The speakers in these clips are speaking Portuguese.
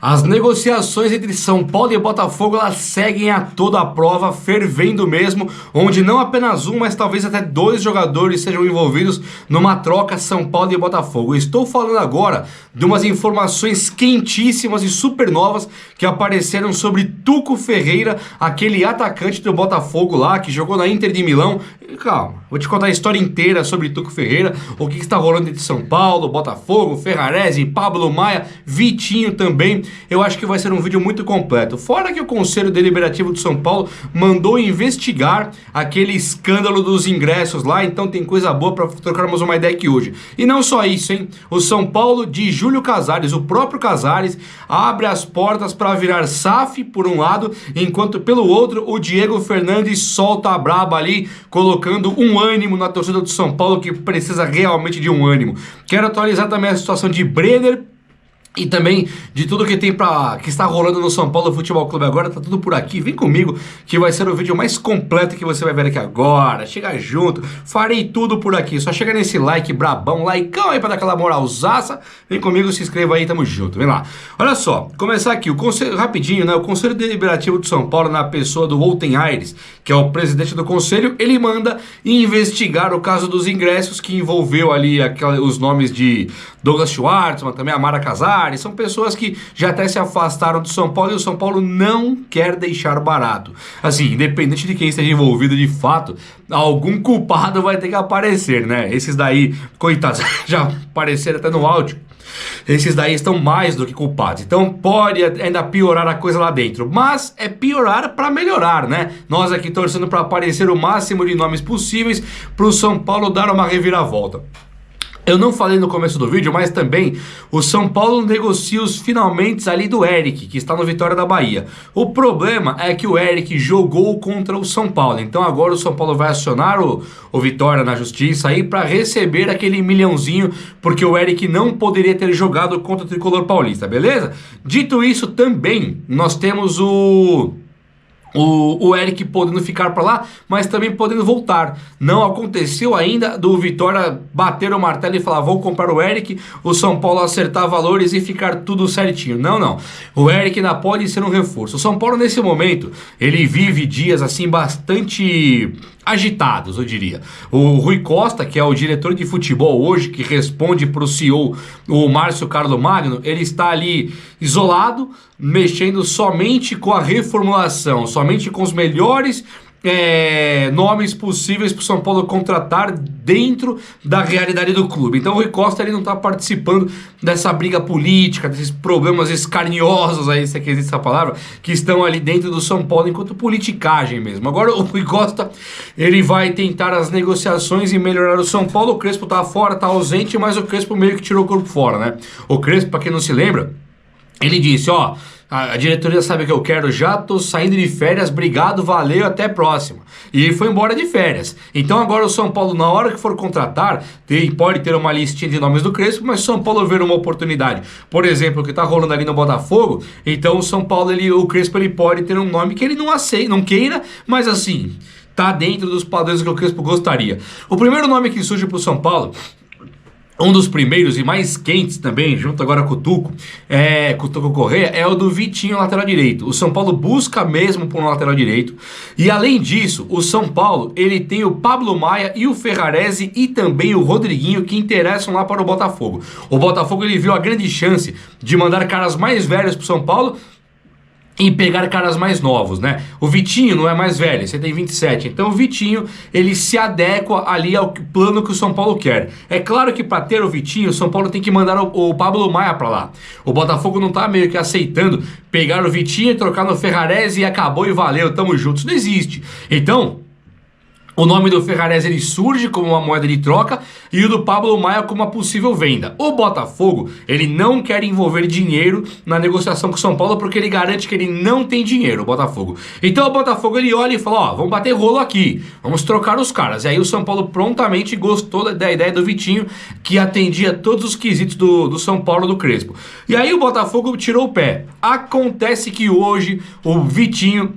As negociações entre São Paulo e Botafogo elas seguem a toda a prova, fervendo mesmo, onde não apenas um, mas talvez até dois jogadores sejam envolvidos numa troca São Paulo e Botafogo. Eu estou falando agora de umas informações quentíssimas e super novas que apareceram sobre Tuco Ferreira, aquele atacante do Botafogo lá, que jogou na Inter de Milão. Calma, vou te contar a história inteira sobre Tuco Ferreira, o que está rolando entre São Paulo, Botafogo, Ferrarese, Pablo Maia, Vitinho também. Eu acho que vai ser um vídeo muito completo. Fora que o Conselho Deliberativo de São Paulo mandou investigar aquele escândalo dos ingressos lá, então tem coisa boa para trocarmos uma ideia aqui hoje. E não só isso, hein? O São Paulo de Júlio Casares, o próprio Casares, abre as portas para virar SAF por um lado, enquanto pelo outro o Diego Fernandes solta a braba ali, colocando um ânimo na torcida do São Paulo que precisa realmente de um ânimo. Quero atualizar também a situação de Brenner e também de tudo que tem que está rolando no São Paulo Futebol Clube agora. Tá tudo por aqui, vem comigo que vai ser o vídeo mais completo que você vai ver aqui agora. Chega junto, farei tudo por aqui. Só chega nesse like brabão, likeão aí pra dar aquela moralzaça. Vem comigo, se inscreva aí, tamo junto, vem lá. Olha só, começar aqui, o conselho, rapidinho, né? O Conselho Deliberativo de São Paulo, na pessoa do Wolten Aires, que é o presidente do conselho, ele manda investigar o caso dos ingressos que envolveu ali os nomes de Douglas Schwartzman, também a Mara Casares. São pessoas que já até se afastaram do São Paulo e o São Paulo não quer deixar barato. Assim, independente de quem esteja envolvido de fato, algum culpado vai ter que aparecer, né? Esses daí, coitados, já apareceram até no áudio. Esses daí estão mais do que culpados. Então pode ainda piorar a coisa lá dentro. Mas é piorar para melhorar, né? Nós aqui torcendo para aparecer o máximo de nomes possíveis para o São Paulo dar uma reviravolta. Eu não falei no começo do vídeo, mas também o São Paulo negocia os finalmente ali do Eric, que está no Vitória da Bahia. O problema é que o Eric jogou contra o São Paulo, então agora o São Paulo vai acionar o Vitória na justiça aí para receber aquele milhãozinho, porque o Eric não poderia ter jogado contra o Tricolor Paulista, beleza? Dito isso, também nós temos o Eric podendo ficar para lá, mas também podendo voltar. Não aconteceu ainda do Vitória bater o martelo e falar: vou comprar o Eric, o São Paulo acertar valores e ficar tudo certinho. Não, não. O Eric ainda pode ser um reforço. O São Paulo nesse momento, ele vive dias assim bastante agitados, eu diria. O Rui Costa, que é o diretor de futebol hoje, que responde para o CEO, o Márcio Carlo Magno, ele está ali isolado, mexendo somente com a reformulação, somente com os melhores nomes possíveis para o São Paulo contratar dentro da realidade do clube. Então o Rui Costa ele não está participando dessa briga política, desses problemas escarniosos, aí, se é que existe essa palavra, que estão ali dentro do São Paulo enquanto politicagem mesmo. Agora o Rui Costa ele vai tentar as negociações e melhorar o São Paulo. O Crespo tá fora, tá ausente, mas o Crespo meio que tirou o corpo fora, né? O Crespo, para quem não se lembra, ele disse: ó, a diretoria sabe o que eu quero, já tô saindo de férias, obrigado, valeu, até a próxima. E ele foi embora de férias. Então agora o São Paulo, na hora que for contratar, pode ter uma listinha de nomes do Crespo, mas o São Paulo ver uma oportunidade, por exemplo, o que tá rolando ali no Botafogo, então o São Paulo, o Crespo, ele pode ter um nome que ele não aceita, não queira, mas assim, tá dentro dos padrões que o Crespo gostaria. O primeiro nome que surge pro São Paulo, um dos primeiros e mais quentes também, junto agora com o Tuco Correia, é o do Vitinho, lateral direito. O São Paulo busca mesmo por um lateral direito. E além disso, o São Paulo, ele tem o Pablo Maia e o Ferrarese e também o Rodriguinho, que interessam lá para o Botafogo. O Botafogo, ele viu a grande chance de mandar caras mais velhos para o São Paulo e pegar caras mais novos, né? O Vitinho não é mais velho, você tem 27. Então o Vitinho, ele se adequa ali ao plano que o São Paulo quer. É claro que para ter o Vitinho, o São Paulo tem que mandar o Pablo Maia para lá. O Botafogo não tá meio que aceitando pegar o Vitinho e trocar no Ferrarese e acabou e valeu, tamo juntos. Não existe. Então o nome do Ferrarese ele surge como uma moeda de troca e o do Pablo Maia como uma possível venda. O Botafogo, ele não quer envolver dinheiro na negociação com o São Paulo porque ele garante que ele não tem dinheiro, o Botafogo. Então o Botafogo ele olha e fala: ó, vamos bater rolo aqui, vamos trocar os caras. E aí o São Paulo prontamente gostou da ideia do Vitinho, que atendia todos os quesitos do São Paulo, do Crespo. E aí o Botafogo tirou o pé. Acontece que hoje o Vitinho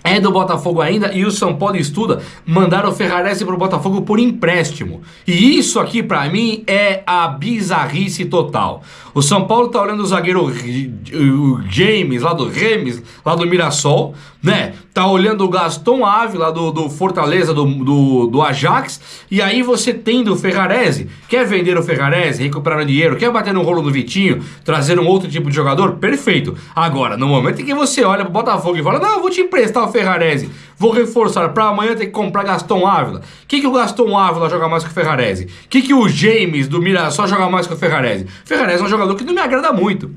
é do Botafogo ainda, e o São Paulo estuda mandar o Ferrarese pro Botafogo por empréstimo. E isso aqui pra mim é a bizarrice total. O São Paulo tá olhando o zagueiro o James lá do Remes, lá do Mirassol, né? Tá olhando o Gaston Ávila do Fortaleza, do Ajax, e aí você tem do Ferrarese, quer vender o Ferrarese, recuperar o dinheiro, quer bater no rolo do Vitinho, trazer um outro tipo de jogador, perfeito. Agora, no momento em que você olha pro Botafogo e fala, não, eu vou te emprestar o Ferrarese, vou reforçar pra amanhã ter que comprar Gaston Ávila. O que o Gaston Ávila joga mais que o Ferrarese? O que o James do Mirassol joga mais que o Ferrarese? O Ferrarese é um jogador que não me agrada muito,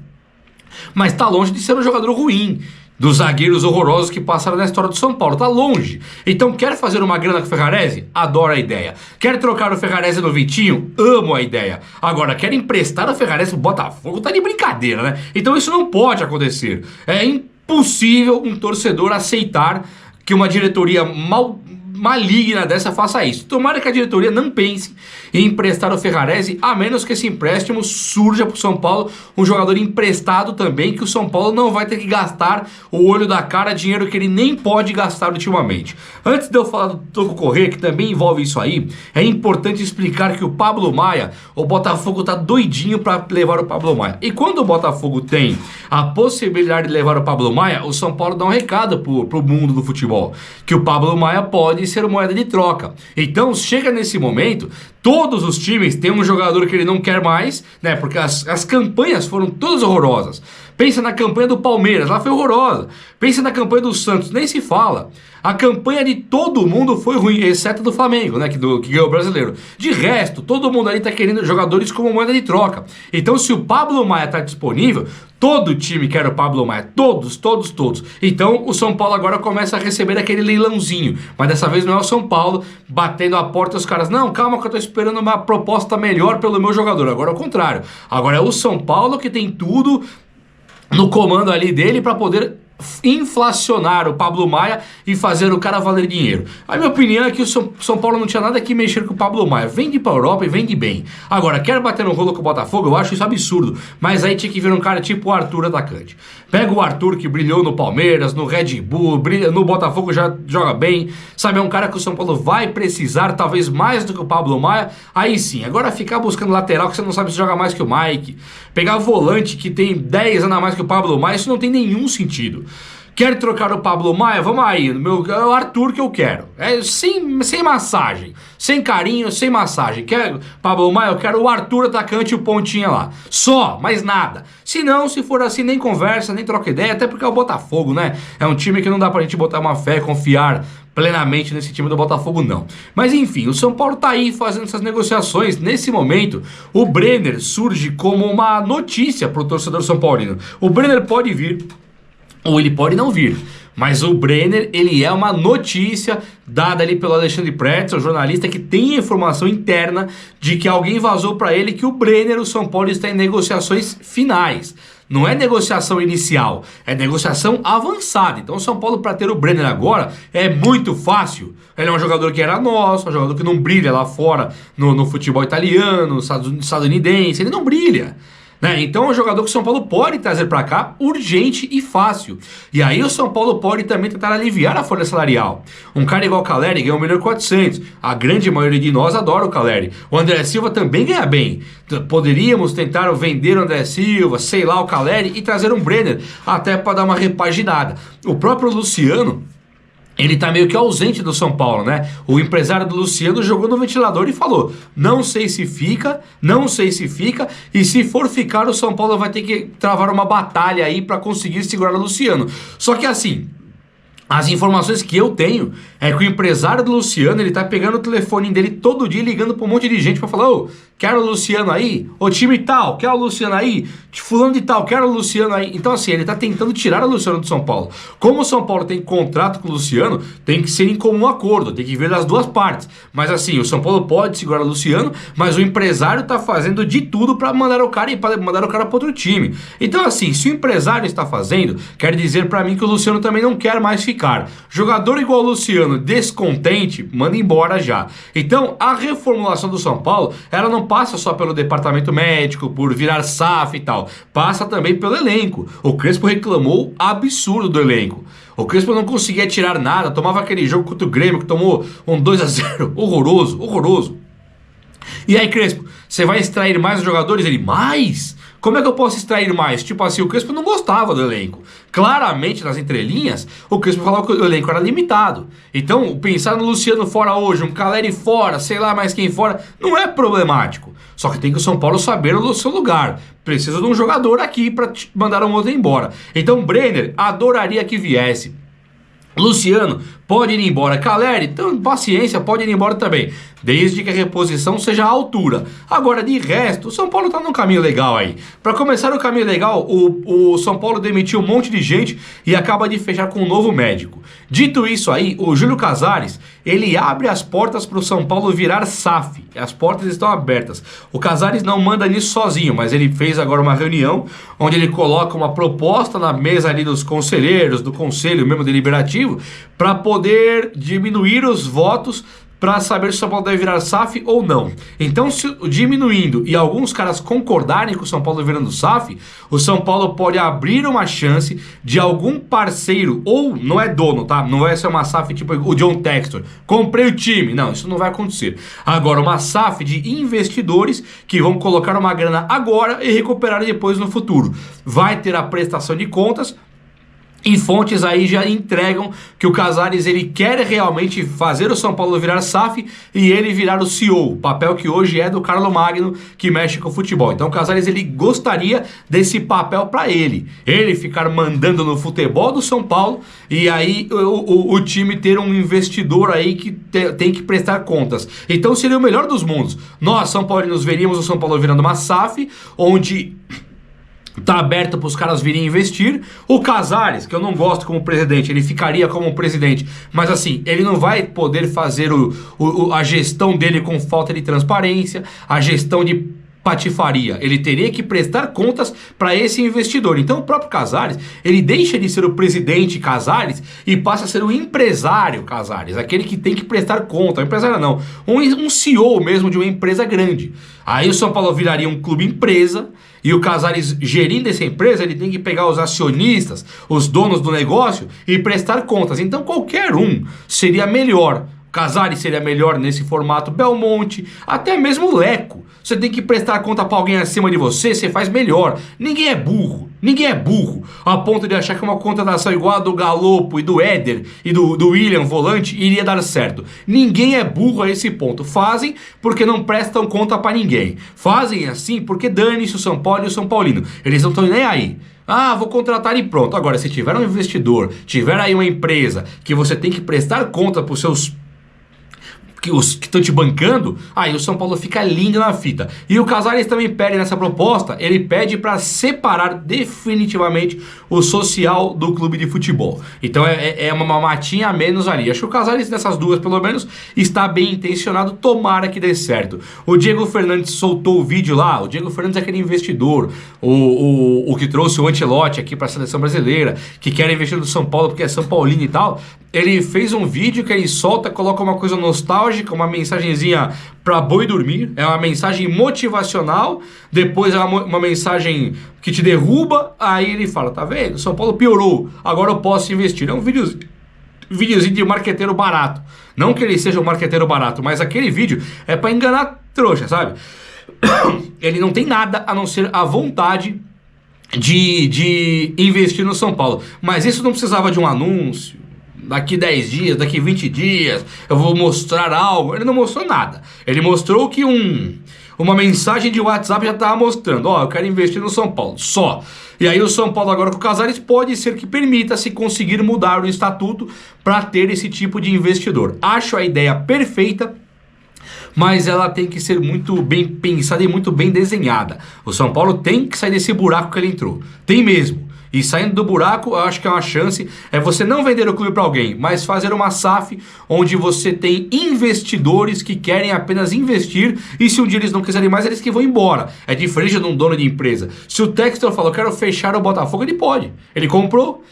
mas tá longe de ser um jogador ruim, dos zagueiros horrorosos que passaram na história do São Paulo, tá longe. Então quer fazer uma grana com o Ferrarese? Adoro a ideia. Quer trocar o Ferrarese no Vitinho? Amo a ideia. Agora, quer emprestar o Ferrarese pro Botafogo? Tá de brincadeira, né? Então isso não pode acontecer. É impossível um torcedor aceitar que uma diretoria maligna dessa faça isso. Tomara que a diretoria não pense em emprestar o Ferrarese, a menos que esse empréstimo surja para o São Paulo um jogador emprestado também, que o São Paulo não vai ter que gastar o olho da cara, dinheiro que ele nem pode gastar ultimamente. Antes de eu falar do Toco Corrêa, que também envolve isso aí, é importante explicar que o Pablo Maia, o Botafogo tá doidinho para levar o Pablo Maia. E quando o Botafogo tem a possibilidade de levar o Pablo Maia, o São Paulo dá um recado pro mundo do futebol, que o Pablo Maia pode ser moeda de troca. Então, chega nesse momento, todos os times têm um jogador que ele não quer mais, né? Porque as campanhas foram todas horrorosas. Pensa na campanha do Palmeiras, lá foi horrorosa. Pensa na campanha do Santos, nem se fala. A campanha de todo mundo foi ruim, exceto do Flamengo, né? Que ganhou o brasileiro. De resto, todo mundo ali tá querendo jogadores como moeda de troca. Então, se o Pablo Maia tá disponível, todo time quer o Pablo Maia. Todos. Então, o São Paulo agora começa a receber aquele leilãozinho. Mas dessa vez não é o São Paulo batendo a porta, os caras, não, calma que eu tô esperando uma proposta melhor pelo meu jogador. Agora é o contrário. Agora é o São Paulo que tem tudo no comando ali dele para poder inflacionar o Pablo Maia e fazer o cara valer dinheiro. A minha opinião é que o São Paulo não tinha nada que mexer com o Pablo Maia. Vende pra Europa e vende bem. Agora, quer bater no rolo com o Botafogo? Eu acho isso absurdo. Mas aí tinha que vir um cara tipo o Arthur, atacante. Pega o Arthur, que brilhou no Palmeiras, no Red Bull, brilha no Botafogo, já joga bem. Sabe, é um cara que o São Paulo vai precisar, talvez mais do que o Pablo Maia. Aí sim, agora ficar buscando lateral que você não sabe se joga mais que o Mike. Pegar volante que tem 10 anos a mais que o Pablo Maia, isso não tem nenhum sentido. Quer trocar o Pablo Maia? Vamos aí, é o Arthur que eu quero. É sem massagem, sem carinho, sem massagem. Quer Pablo Maia? Eu quero o Arthur atacante e o pontinha lá. Só, mais nada. Se não, se for assim, nem conversa, nem troca ideia, até porque é o Botafogo, né? É um time que não dá pra gente botar uma fé, confiar plenamente nesse time do Botafogo, não. Mas enfim, o São Paulo tá aí fazendo essas negociações. Nesse momento, o Brenner surge como uma notícia pro torcedor são paulino. O Brenner pode vir, ou ele pode não vir, mas o Brenner, ele é uma notícia dada ali pelo Alexandre Pretzel, jornalista que tem informação interna de que alguém vazou para ele que o Brenner, o São Paulo, está em negociações finais. Não é negociação inicial, é negociação avançada. Então o São Paulo, para ter o Brenner agora, é muito fácil. Ele é um jogador que era nosso, um jogador que não brilha lá fora no futebol italiano, estadunidense, ele não brilha. Né? Então é um jogador que o São Paulo pode trazer para cá urgente e fácil. E aí o São Paulo pode também tentar aliviar a folha salarial. Um cara igual o Caleri ganha 1.400.000. A grande maioria de nós adora o Caleri. O André Silva também ganha bem. Poderíamos tentar vender o André Silva, sei lá, o Caleri e trazer um Brenner até para dar uma repaginada. O próprio Luciano, ele tá meio que ausente do São Paulo, né? O empresário do Luciano jogou no ventilador e falou: não sei se fica, e se for ficar, o São Paulo vai ter que travar uma batalha aí pra conseguir segurar o Luciano. Só que assim, as informações que eu tenho é que o empresário do Luciano, ele tá pegando o telefone dele todo dia, ligando pra um monte de gente pra falar: ô, quero o Luciano aí? Ô, time tal, quer o Luciano aí? Fulano de tal, quero o Luciano aí. Então assim, ele tá tentando tirar o Luciano do São Paulo. Como o São Paulo tem contrato com o Luciano, tem que ser em comum acordo, tem que ver das duas partes. Mas assim, o São Paulo pode segurar o Luciano, mas o empresário tá fazendo de tudo pra mandar o cara e para mandar o cara pra outro time. Então assim, se o empresário está fazendo, quer dizer pra mim que o Luciano também não quer mais ficar. ficar. Jogador igual o Luciano, descontente, manda embora já. Então, a reformulação do São Paulo, ela não passa só pelo departamento médico, por virar SAF e tal. Passa também pelo elenco. O Crespo reclamou absurdo do elenco. O Crespo não conseguia tirar nada, tomava aquele jogo contra o Grêmio que tomou um 2-0, horroroso, horroroso. E aí, Crespo, você vai extrair mais os jogadores? Ele, mais? Como é que eu posso extrair mais? Tipo assim, o Crespo não gostava do elenco. Claramente, nas entrelinhas, o Crespo falava que o elenco era limitado. Então, pensar no Luciano fora hoje, um Caleri fora, sei lá mais quem fora, não é problemático. Só que tem que o São Paulo saber o seu lugar. Precisa de um jogador aqui para mandar um outro embora. Então, Brenner, adoraria que viesse. Luciano, pode ir embora. Caleri, então paciência, pode ir embora também. Desde que a reposição seja à altura. Agora, de resto, o São Paulo tá num caminho legal aí. Para começar o caminho legal, o São Paulo demitiu um monte de gente e acaba de fechar com um novo médico. Dito isso aí, o Júlio Casares, ele abre as portas para o São Paulo virar SAF. As portas estão abertas. O Casares não manda nisso sozinho, mas ele fez agora uma reunião onde ele coloca uma proposta na mesa ali dos conselheiros, do conselho mesmo deliberativo, para poder diminuir os votos para saber se o São Paulo deve virar SAF ou não. Então, se diminuindo e alguns caras concordarem com o São Paulo virando SAF, o São Paulo pode abrir uma chance de algum parceiro, ou não é dono, tá? Não vai ser uma SAF tipo o John Textor. Comprei o time. Não, isso não vai acontecer. Agora, uma SAF de investidores que vão colocar uma grana agora e recuperar depois no futuro. Vai ter a prestação de contas. E fontes aí já entregam que o Casares ele quer realmente fazer o São Paulo virar SAF e ele virar o CEO, papel que hoje é do Carlo Magno, que mexe com o futebol. Então o Casares ele gostaria desse papel para ele ficar mandando no futebol do São Paulo e aí o time ter um investidor aí que tem que prestar contas. Então seria o melhor dos mundos. Nós, São Paulinos, veríamos o São Paulo virando uma SAF, onde tá aberto para os caras virem investir. O Casares, que eu não gosto como presidente, ele ficaria como presidente, mas assim, ele não vai poder fazer a gestão dele com falta de transparência, a gestão de patifaria. Ele teria que prestar contas para esse investidor. Então o próprio Casares, ele deixa de ser o presidente Casares e passa a ser o empresário Casares, aquele que tem que prestar conta. Empresário não, um CEO mesmo de uma empresa grande. Aí o São Paulo viraria um clube empresa e o Casares gerindo essa empresa, ele tem que pegar os acionistas, os donos do negócio e prestar contas. Então qualquer um seria melhor. Casares seria melhor nesse formato, Belmonte, até mesmo Leco. Você tem que prestar conta para alguém acima de você, você faz melhor. Ninguém é burro, a ponto de achar que uma contratação igual a do Galopo e do Éder e do William Volante iria dar certo. Ninguém é burro a esse ponto. Fazem porque não prestam conta para ninguém. Fazem assim porque dane-se o São Paulo e o São Paulino. Eles não estão nem aí. Ah, vou contratar e pronto. Agora, se tiver um investidor, tiver aí uma empresa que você tem que prestar conta para os seus os que estão te bancando, aí o São Paulo fica lindo na fita. E o Casares também pede nessa proposta, ele pede para separar definitivamente o social do clube de futebol. Então é uma matinha a menos ali. Acho que o Casares dessas duas, pelo menos, está bem intencionado, tomara que dê certo. O Diego Fernandes soltou o vídeo lá, o Diego Fernandes é aquele investidor, o que trouxe o Ancelotti aqui para a seleção brasileira, que quer investir no São Paulo porque é São Paulino e tal. Ele fez um vídeo que ele solta, coloca uma coisa nostálgica, uma mensagenzinha pra boi dormir. É uma mensagem motivacional, depois é uma mensagem que te derruba. Aí ele fala, tá vendo? O São Paulo piorou, agora eu posso investir. É um videozinho de marqueteiro barato. Não que ele seja um marqueteiro barato, mas aquele vídeo é pra enganar trouxa, sabe? Ele não tem nada a não ser a vontade de investir no São Paulo. Mas isso não precisava de um anúncio. Daqui 10 dias, daqui 20 dias, eu vou mostrar algo. Ele não mostrou nada. Ele mostrou que uma mensagem de WhatsApp já estava mostrando. Ó, eu quero investir no São Paulo, só. E aí o São Paulo agora com o Casares pode ser que permita se conseguir mudar o estatuto para ter esse tipo de investidor. Acho a ideia perfeita, mas ela tem que ser muito bem pensada e muito bem desenhada. O São Paulo tem que sair desse buraco que ele entrou. Tem mesmo. E saindo do buraco, eu acho que é uma chance, é você não vender o clube para alguém, mas fazer uma SAF onde você tem investidores que querem apenas investir e se um dia eles não quiserem mais, eles que vão embora. É diferente de um dono de empresa. Se o Textor falou, quero fechar o Botafogo, ele pode. Ele comprou.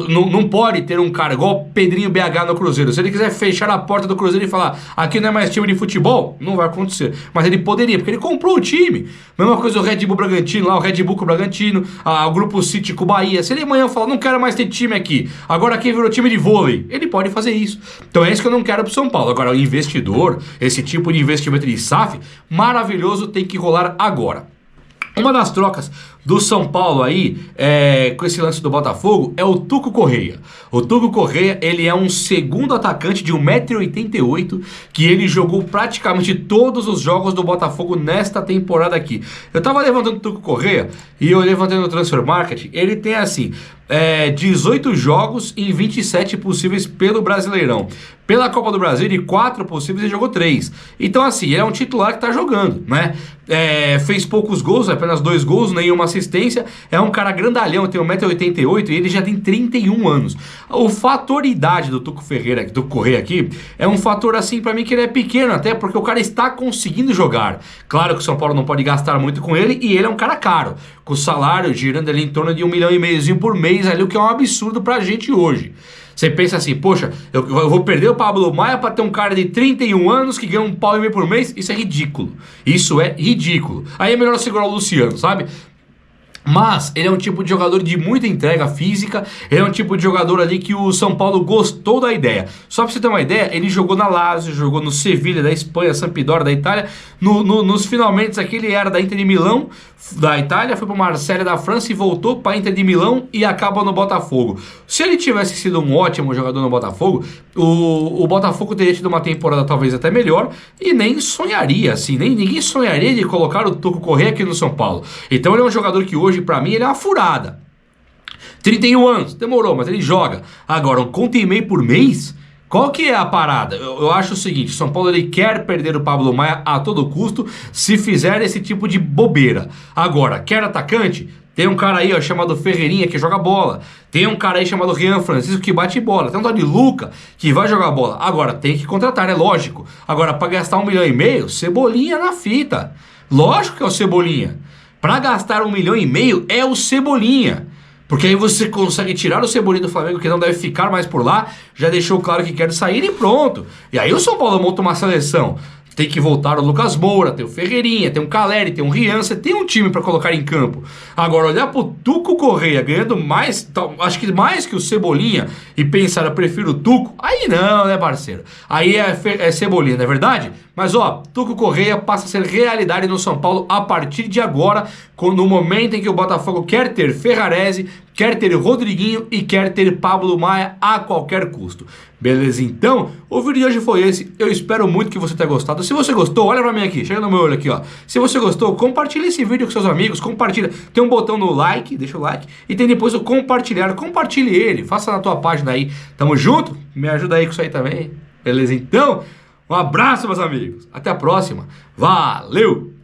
Não pode ter um cara igual Pedrinho BH no Cruzeiro. Se ele quiser fechar a porta do Cruzeiro e falar, aqui não é mais time de futebol, não vai acontecer. Mas ele poderia, porque ele comprou o time. Mesma coisa o Red Bull Bragantino, lá o Red Bull com o Bragantino, o Grupo City com o Bahia. Se ele amanhã falar, não quero mais ter time aqui, agora aqui virou time de vôlei, ele pode fazer isso. Então é isso que eu não quero pro São Paulo. Agora o investidor, esse tipo de investimento de SAF, maravilhoso, tem que rolar agora. Uma das trocas do São Paulo aí, com esse lance do Botafogo, é o Tuco Correia. O Tuco Correia, ele é um segundo atacante de 1,88 m, que ele jogou praticamente todos os jogos do Botafogo nesta temporada aqui. Eu tava levantando o Tuco Correia e eu levantei no Transfer Market, ele tem assim, 18 jogos em 27 possíveis pelo Brasileirão. Pela Copa do Brasil, de 4 possíveis, ele jogou 3. Então assim, ele é um titular que tá jogando, né? Fez poucos gols, apenas 2 gols, nenhuma assistência. É um cara grandalhão, tem 1,88 m e ele já tem 31 anos. O fator idade do Tuco Correia aqui é um fator assim pra mim que ele é pequeno, até porque o cara está conseguindo jogar. Claro que o São Paulo não pode gastar muito com ele e ele é um cara caro, com o salário girando ali em torno de 1,5 milhão por mês, ali, o que é um absurdo pra gente hoje. Você pensa assim, poxa, eu vou perder o Pablo Maia para ter um cara de 31 anos que ganha um pau e meio por mês? Isso é ridículo. Isso é ridículo. Aí é melhor segurar o Luciano, sabe? Mas ele é um tipo de jogador de muita entrega física, ele é um tipo de jogador ali que o São Paulo gostou da ideia. Só pra você ter uma ideia, ele jogou na Lazio, jogou no Sevilha da Espanha, Sampdoria da Itália, nos finalmente aqui ele era da Inter de Milão, da Itália, foi pro Marseille da França e voltou pra Inter de Milão e acaba no Botafogo. Se ele tivesse sido um ótimo jogador no Botafogo, o Botafogo teria tido uma temporada talvez até melhor e nem sonharia, assim, ninguém sonharia de colocar o Tuco Correia aqui no São Paulo. Então ele é um jogador que hoje, pra mim, ele é uma furada. 31 anos, demorou, mas ele joga. Agora, 1,5 conto por mês? Qual que é a parada? Eu acho o seguinte, São Paulo ele quer perder o Pablo Maia a todo custo se fizer esse tipo de bobeira. Agora, quer atacante? Tem um cara aí, ó, chamado Ferreirinha que joga bola. Tem um cara aí chamado Rian Francisco que bate bola. Tem um tal de Luca que vai jogar bola. Agora, tem que contratar, é lógico. Agora, pra gastar 1,5 milhão, Cebolinha na fita. Lógico que é o Cebolinha. Pra gastar 1,5 milhão é o Cebolinha. Porque aí você consegue tirar o Cebolinha do Flamengo, que não deve ficar mais por lá, já deixou claro que quer sair e pronto. E aí o São Paulo monta uma seleção. Tem que voltar o Lucas Moura, tem o Ferreirinha, tem o Caleri, tem o Rian, você tem um time para colocar em campo. Agora, olhar pro Tuco Correia ganhando mais, acho que mais que o Cebolinha, e pensar, eu prefiro o Tuco, aí não, né, parceiro? Aí é Cebolinha, não é verdade? Mas ó, Tuco Correia passa a ser realidade no São Paulo a partir de agora, no momento em que o Botafogo quer ter Ferrarese, quer ter Rodriguinho e quer ter Pablo Maia a qualquer custo. Beleza? Então, o vídeo de hoje foi esse. Eu espero muito que você tenha gostado. Se você gostou, olha pra mim aqui, chega no meu olho aqui, ó. Se você gostou, compartilha esse vídeo com seus amigos, compartilha. Tem um botão no like, deixa o like, e tem depois o compartilhar. Compartilhe ele, faça na tua página aí. Tamo junto? Me ajuda aí com isso aí também. Beleza? Então, um abraço, meus amigos. Até a próxima. Valeu!